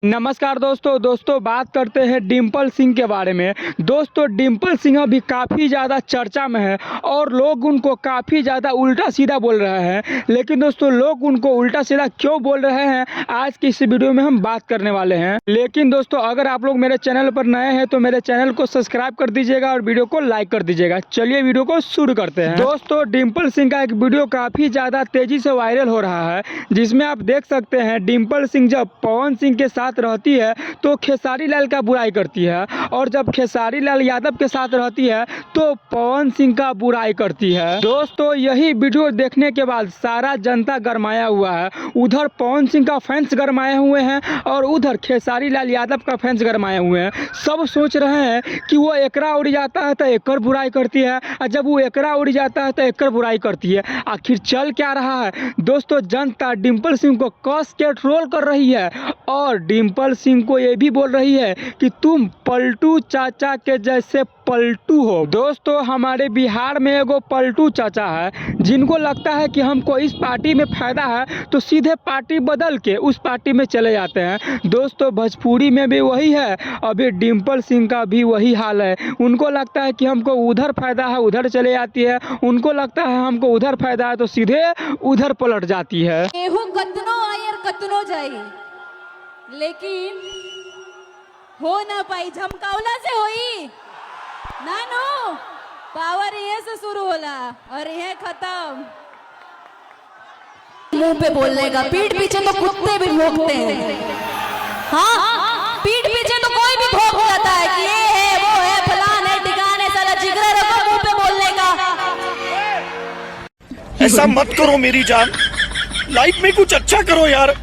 नमस्कार दोस्तों बात करते हैं डिम्पल सिंह के बारे में। दोस्तों डिम्पल सिंह अभी काफ़ी ज़्यादा चर्चा में है और लोग उनको काफ़ी ज़्यादा उल्टा सीधा बोल रहे हैं। लेकिन दोस्तों लोग उनको उल्टा सीधा क्यों बोल रहे हैं आज की इस वीडियो में हम बात करने वाले हैं। लेकिन दोस्तों अगर आप लोग मेरे चैनल पर नए हैं तो मेरे चैनल को सब्सक्राइब कर दीजिएगा और वीडियो को लाइक कर दीजिएगा। चलिए वीडियो को शुरू करते हैं। दोस्तों डिम्पल सिंह का एक वीडियो काफ़ी ज़्यादा तेज़ी से वायरल हो रहा है, जिसमें आप देख सकते हैं डिम्पल सिंह जब पवन सिंह के साथ रहती है तो खेसारी लाल का बुराई करती है, और जब खेसारी लाल यादव के साथ रहती है तो पवन सिंह का बुराई करती है। दोस्तों यही वीडियो देखने के बाद सारा जनता गरमाया हुआ है। उधर पवन सिंह का फैंस गरमाए हुए हैं और उधर खेसारी लाल यादव का फैंस गरमाए हुए हैं। सब सोच रहे हैं कि वो एकरा उड़ जाता है तो एकर बुराई करती है, और जब वो एकरा उड़ जाता है तो एकर बुराई करती है। आखिर चल क्या रहा है? दोस्तों जनता डिम्पल सिंह को कस के ट्रोल कर रही है और डिम्पल सिंह को ये भी बोल रही है कि तुम पलटू चाचा के जैसे पलटू हो। दोस्तों हमारे बिहार में एगो पलटू चाचा है, जिनको लगता है कि हमको इस पार्टी में फ़ायदा है तो सीधे पार्टी बदल के उस पार्टी में चले जाते हैं। दोस्तों भोजपुरी में भी वही है, अभी डिम्पल सिंह का भी वही हाल है। उनको लगता है कि हमको उधर फ़ायदा है उधर चले जाती है, उनको लगता है हमको उधर फ़ायदा है तो सीधे उधर पलट जाती है। कतनो आयर कतनो जाई, लेकिन हो ना पाई झमकावला से होई ना नो। पावर ये से शुरू होला और ये खत्म। मुंह पे बोलने का, पीठ पीछे तो कुत्ते भी भौंकते हैं। हाँ पीठ पीछे तो कोई भी भौंक जाता है कि ये है वो है फलान है ठिकान है। साला जिगरा रखो मुंह पे बोलने का। ऐसा मत करो मेरी जान, लाइफ में कुछ अच्छा करो यार।